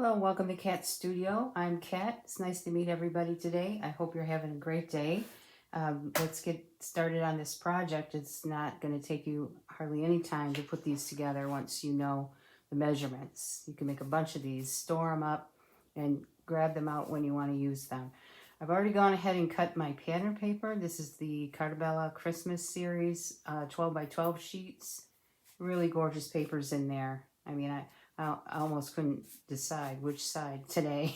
Hello, welcome to Kat Studio. I'm Kat. It's nice to meet everybody today. I hope you're having a great day. Let's get started on this project. It's not going to take you hardly any time to put these together once you know the measurements. You can make a bunch of these, store them up, and grab them out when you want to use them. I've already gone ahead and cut my pattern paper. This is the Cartabella Christmas series, 12 by 12 sheets. Really gorgeous papers in there. I almost couldn't decide which side today.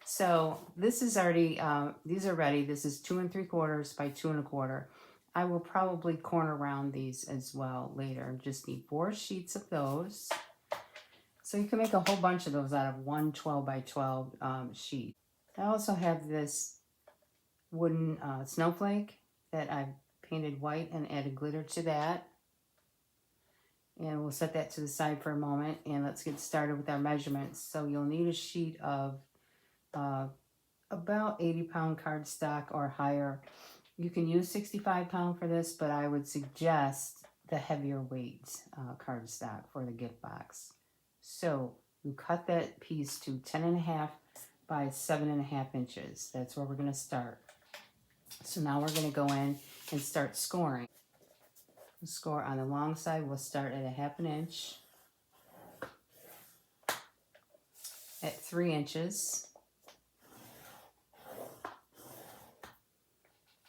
So this is already, these are ready. This is 2 3/4 by 2 1/4. I will probably corner round these as well later. Just need 4 sheets of those. So you can make a whole bunch of those out of one 12 by 12 sheet. I also have this wooden snowflake that I've painted white and added glitter to that. And we'll set that to the side for a moment, and let's get started with our measurements. So you'll need a sheet of about 80-pound cardstock or higher. You can use 65-pound for this, but I would suggest the heavier weight cardstock for the gift box. So you cut that piece to 10.5 by 7.5 inches. That's where we're going to start. So now we're going to go in and start scoring. Score on the long side, we'll start at 1/2 inch, at 3 inches,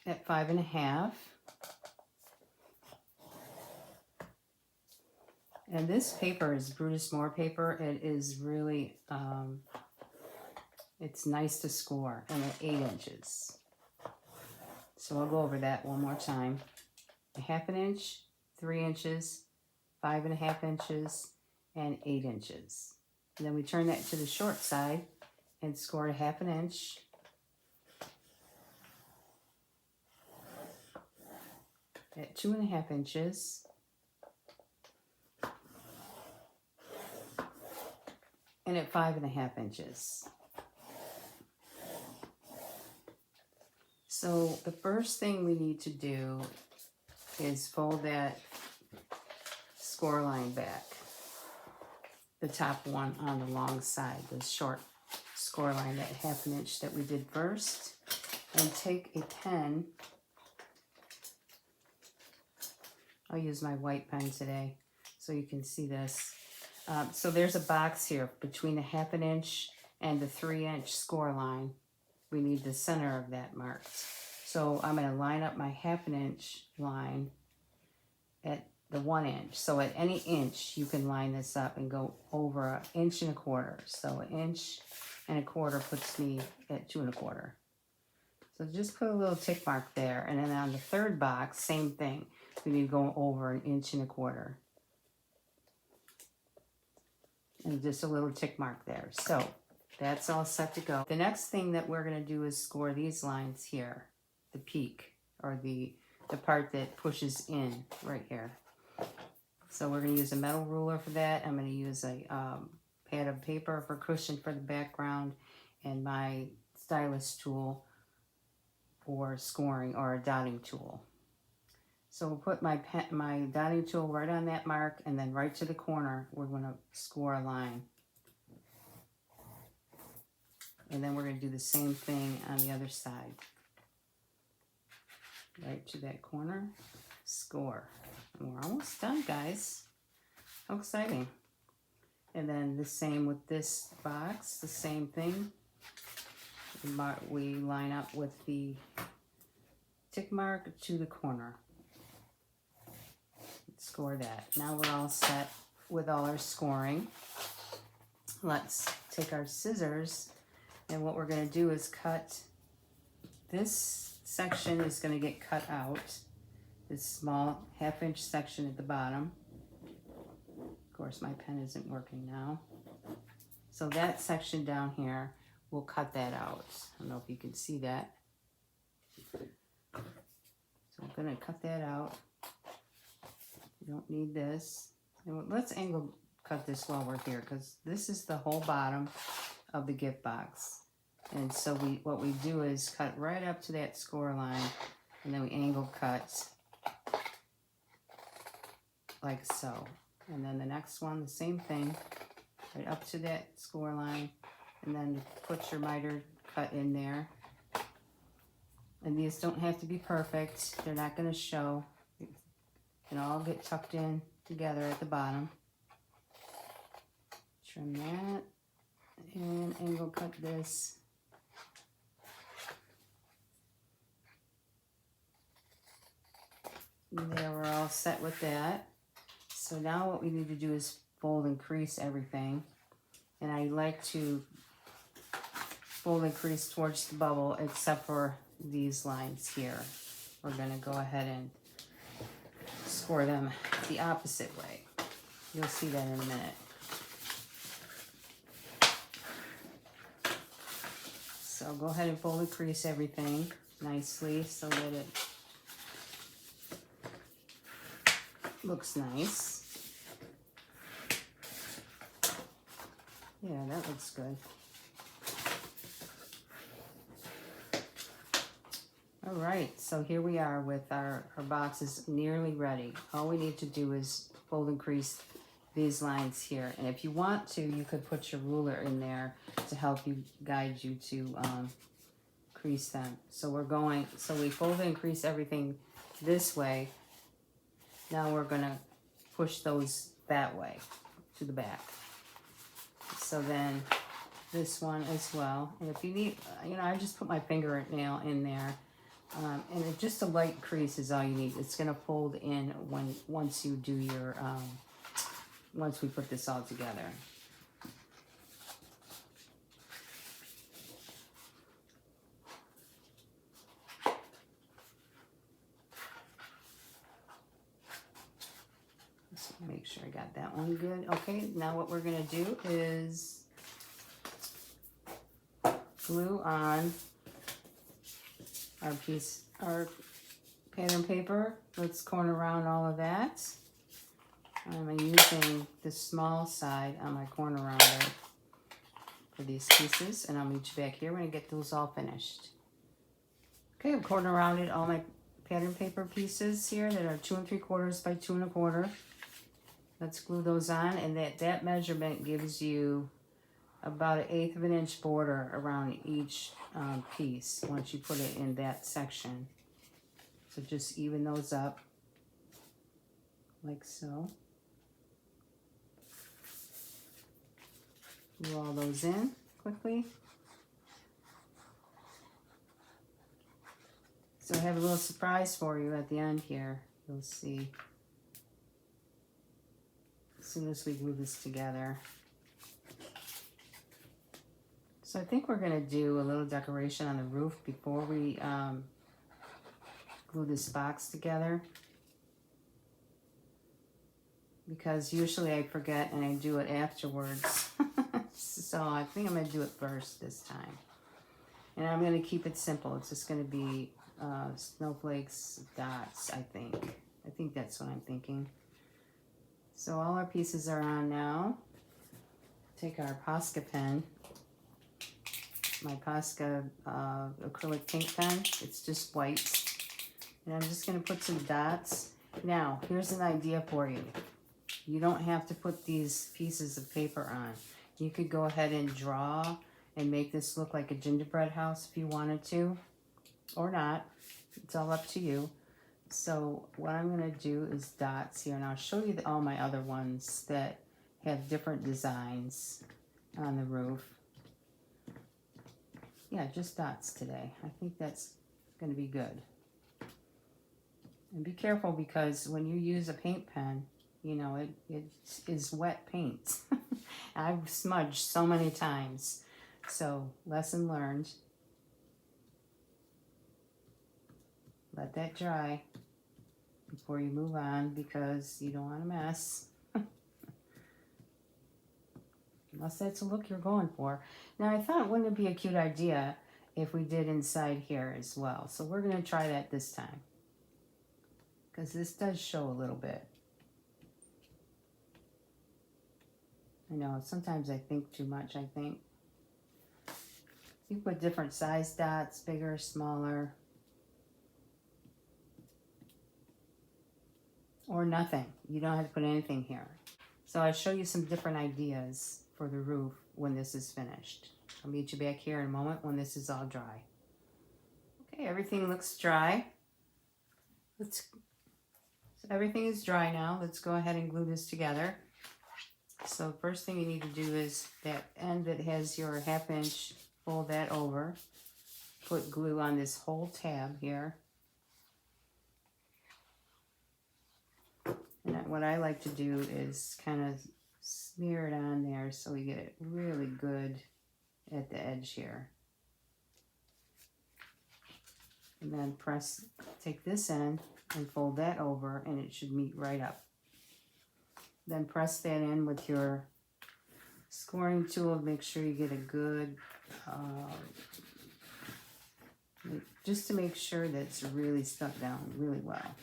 at 5.5, and this paper is Brutus Moore paper. It is really, it's nice to score, and at 8 inches. So I'll go over that one more time. 1/2 inch, 3 inches, 5.5 inches, and 8 inches. And then we turn that to the short side and score 1/2 inch, at 2.5 inches, and at 5.5 inches. So the first thing we need to do is fold that score line back, the top one on the long side, the short score line, that 1/2 inch that we did first, and take a pen. I'll use my white pen today so you can see this. So there's a box here between the 1/2 inch and the 3 inch score line. We need the center of that marked. So I'm going to line up my 1/2 inch line at the 1 inch. So at any inch, you can line this up and go over 1 1/4 inches. So 1 1/4 inches puts me at 2 1/4. So just put a little tick mark there. And then on the third box, same thing. We need to go over 1 1/4 inches. And just a little tick mark there. So that's all set to go. The next thing that we're going to do is score these lines here. The peak, or the part that pushes in right here. So we're going to use a metal ruler for that. I'm going to use a pad of paper for cushion for the background, and my stylus tool for scoring, or a dotting tool. So we'll put my dotting tool right on that mark, and then right to the corner we're going to score a line. And then we're going to do the same thing on the other side. Right to that corner, score. And we're almost done, guys. How exciting. And then the same with this box, the same thing. We line up with the tick mark to the corner. Score that. Now we're all set with all our scoring. Let's take our scissors, and what we're going to do is cut. This section is going to get cut out, this small 1/2 inch section at the bottom. Of course, my pen isn't working now. So that section down here, we'll cut that out. I don't know if you can see that. So I'm going to cut that out. You don't need this. And let's angle cut this while we're here, because this is the whole bottom of the gift box. And so what we do is cut right up to that score line, and then we angle cut like so. And then the next one, the same thing. right up to that score line, and then put your miter cut in there. And these don't have to be perfect. They're not going to show. It can all get tucked in together at the bottom. Trim that and angle cut this. And there, we're all set with that. So now what we need to do is fold and crease everything. And I like to fold and crease towards the bubble, except for these lines here. We're going to go ahead and score them the opposite way. You'll see that in a minute. So go ahead and fold and crease everything nicely so that it looks nice. Yeah, that looks good. All right, so here we are with our boxes nearly ready. All we need to do is fold and crease these lines here. And if you want to, you could put your ruler in there to help you, guide you to crease them. So we fold and crease everything this way. Now we're gonna push those that way to the back. So then this one as well. And if you need, I just put my fingernail in there. And just a light crease is all you need. It's gonna fold in once you do your, once we put this all together. Just make sure I got that one good. Okay, now what we're gonna do is glue on our pattern paper. Let's corner around all of that. I'm using the small side on my corner rounder for these pieces, and I'll meet you back here when I get those all finished. Okay, I've corner rounded all my pattern paper pieces here that are 2 3/4 by 2 1/4. Let's glue those on, and that measurement gives you about 1/8 of an inch border around each piece once you put it in that section. So just even those up like so. Glue all those in quickly. So I have a little surprise for you at the end here. You'll see as soon as we glue this together. So I think we're going to do a little decoration on the roof before we glue this box together. Because usually I forget and I do it afterwards. So I think I'm going to do it first this time. And I'm going to keep it simple. It's just going to be snowflakes, dots, I think. I think that's what I'm thinking. So all our pieces are on now. Take our Posca pen. My Posca acrylic pink pen. It's just white. And I'm just going to put some dots. Now, here's an idea for you. You don't have to put these pieces of paper on. You could go ahead and draw and make this look like a gingerbread house if you wanted to, or not. It's all up to you. So what I'm going to do is dots here, and I'll show you all my other ones that have different designs on the roof. Yeah, just dots today. I think that's going to be good. And be careful, because when you use a paint pen, it is wet paint. I've smudged so many times. So, lesson learned. Let that dry before you move on, because you don't want a mess. Unless that's the look you're going for. Now, I thought, wouldn't it be a cute idea if we did inside here as well? So we're going to try that this time, because this does show a little bit. I know, sometimes I think too much, I think. You put different size dots, bigger, smaller. Or nothing. You don't have to put anything here. So I show you some different ideas for the roof when this is finished. I'll meet you back here in a moment when this is all dry. Okay, everything looks dry. So everything is dry now. Let's go ahead and glue this together. So the first thing you need to do is that end that has your 1/2 inch, fold that over. Put glue on this whole tab here. And what I like to do is kind of smear it on there so we get it really good at the edge here. And then take this end and fold that over, and it should meet right up. Then press that in with your scoring tool. Make sure you get a good, just to make sure that it's really stuck down really well.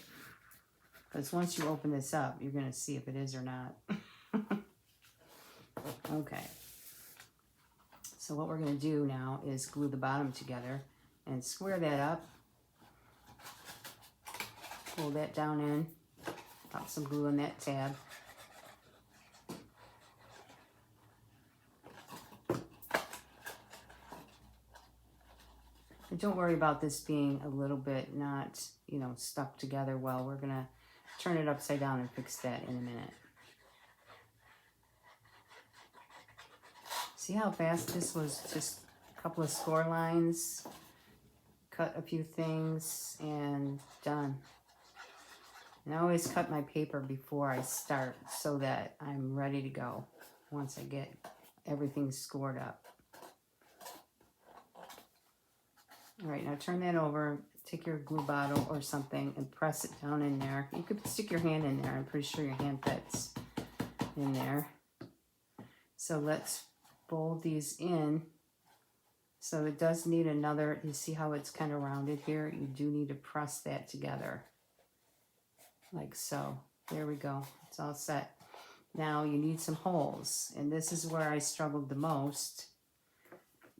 Because once you open this up, you're going to see if it is or not. Okay. So what we're going to do now is glue the bottom together and square that up. Pull that down in. Pop some glue in that tab. And don't worry about this being a little bit not, stuck together well. We're going to turn it upside down and fix that in a minute. See how fast this was? Just a couple of score lines, cut a few things, and done. And I always cut my paper before I start so that I'm ready to go once I get everything scored up. All right, now turn that over. Take your glue bottle or something and press it down in there. You could stick your hand in there. I'm pretty sure your hand fits in there. So let's fold these in. So it does need another, you see how it's kind of rounded here? You do need to press that together. Like so. There we go. It's all set. Now you need some holes. And this is where I struggled the most,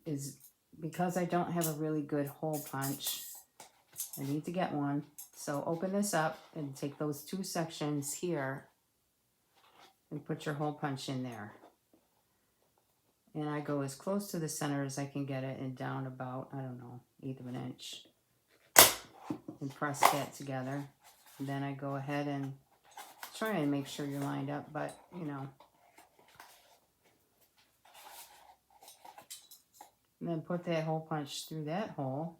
is because I don't have a really good hole punch. I need to get one. So open this up and take those 2 sections here and put your hole punch in there. And I go as close to the center as I can get it and down about, 1/8 of an inch. And press that together. And then I go ahead and try and make sure you're lined up, but And then put that hole punch through that hole.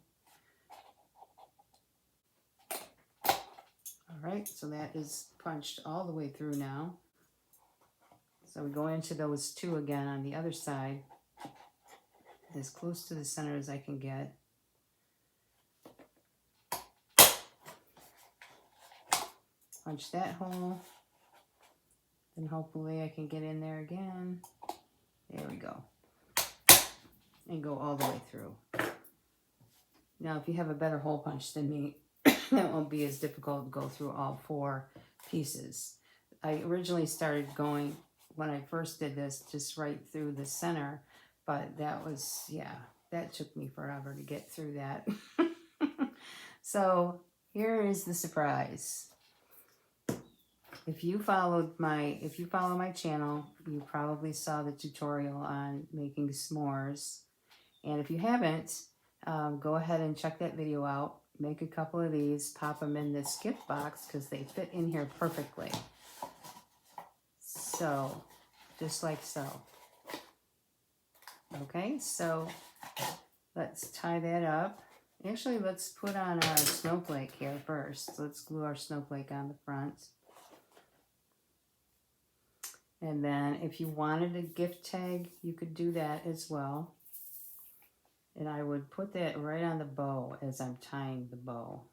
All right, so that is punched all the way through now. So we go into those 2 again on the other side, as close to the center as I can get. Punch that hole, and hopefully I can get in there again. There we go. And go all the way through. Now, if you have a better hole punch than me, that won't be as difficult to go through all 4 pieces. I originally started going, when I first did this, just right through the center, but that was, that took me forever to get through that. So here is the surprise. If you follow my channel, you probably saw the tutorial on making s'mores. And if you haven't, go ahead and check that video out. Make a couple of these, pop them in this gift box because they fit in here perfectly. So, just like so. Okay, so let's tie that up. Actually, let's put on our snowflake here first. Let's glue our snowflake on the front. And then if you wanted a gift tag, you could do that as well. And I would put that right on the bow as I'm tying the bow.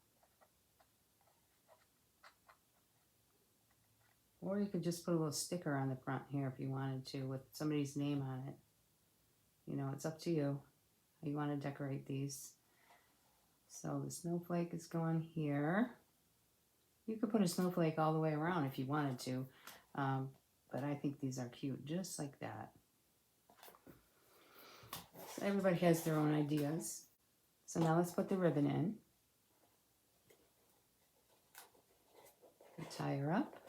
Or you could just put a little sticker on the front here if you wanted to with somebody's name on it. It's up to you how you want to decorate these. So the snowflake is going here. You could put a snowflake all the way around if you wanted to. But I think these are cute, just like that. So everybody has their own ideas. So now let's put the ribbon in. Tie her up.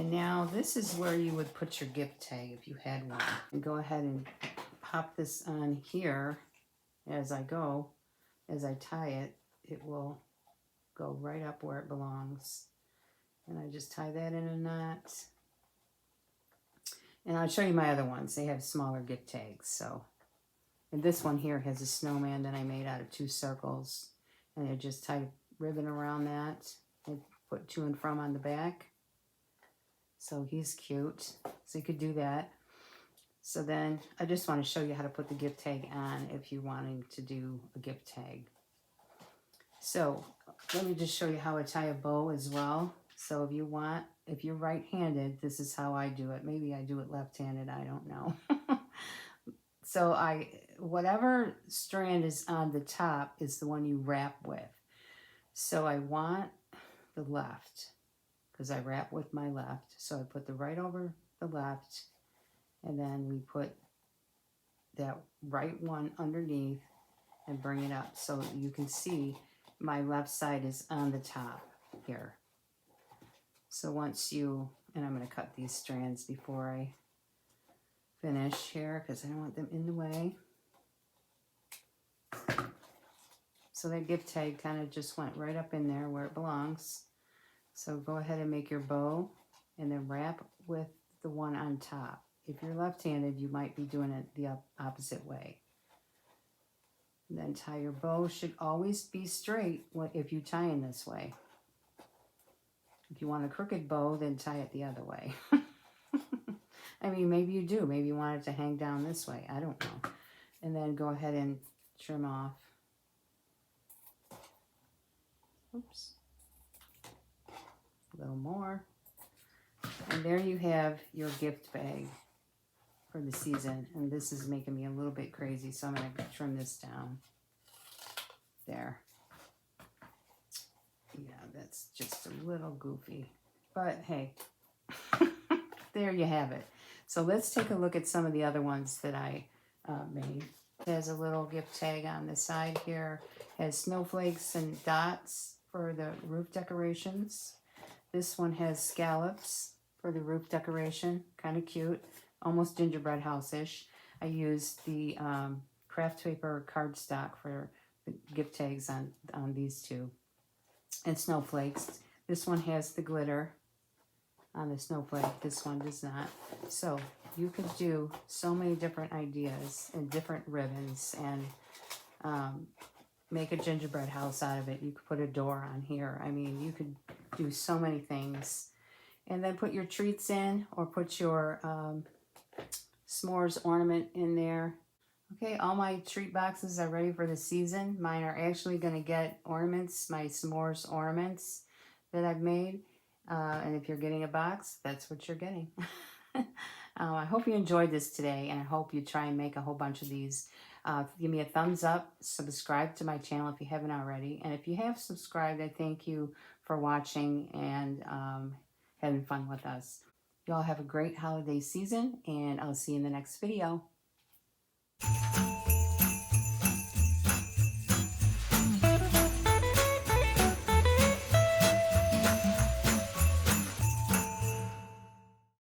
And now this is where you would put your gift tag if you had one. And go ahead and pop this on here as I go. As I tie it, it will go right up where it belongs. And I just tie that in a knot. And I'll show you my other ones. They have smaller gift tags. So, and this one here has a snowman that I made out of 2 circles. And I just tie ribbon around that and put to and from on the back. So he's cute. So you could do that. So then I just want to show you how to put the gift tag on if you're wanting to do a gift tag. So let me just show you how I tie a bow as well. So if you're right-handed, this is how I do it. Maybe I do it left-handed, I don't know. So whatever strand is on the top is the one you wrap with. So I want the left, because I wrap with my left. So I put the right over the left, and then we put that right one underneath and bring it up so you can see my left side is on the top here. So and I'm going to cut these strands before I finish here because I don't want them in the way. So that gift tag kind of just went right up in there where it belongs. So go ahead and make your bow and then wrap with the one on top. If you're left-handed, you might be doing it the opposite way. And then tie your bow. Should always be straight if you tie in this way. If you want a crooked bow, then tie it the other way. I mean, maybe you do. Maybe you want it to hang down this way. I don't know. And then go ahead and trim off. Oops. A little more. And there you have your gift bag for the season. And this is making me a little bit crazy, so I'm going to trim this down. There. Yeah, that's just a little goofy. But hey, there you have it. So let's take a look at some of the other ones that I made. There's a little gift tag on the side here. Has snowflakes and dots for the roof decorations. This one has scallops for the roof decoration. Kind of cute. Almost gingerbread house-ish. I used the craft paper cardstock for the gift tags on these two. And snowflakes. This one has the glitter on the snowflake. This one does not. So you could do so many different ideas and different ribbons and make a gingerbread house out of it. You could put a door on here. I mean, you could do so many things. And then put your treats in or put your s'mores ornament in there. Okay, all my treat boxes are ready for the season. Mine are actually going to get ornaments, my s'mores ornaments that I've made. And if you're getting a box, that's what you're getting. I hope you enjoyed this today, and I hope you try and make a whole bunch of these. Give me a thumbs up, subscribe to my channel if you haven't already. And if you have subscribed, I thank you for watching and having fun with us. Y'all have a great holiday season, and I'll see you in the next video.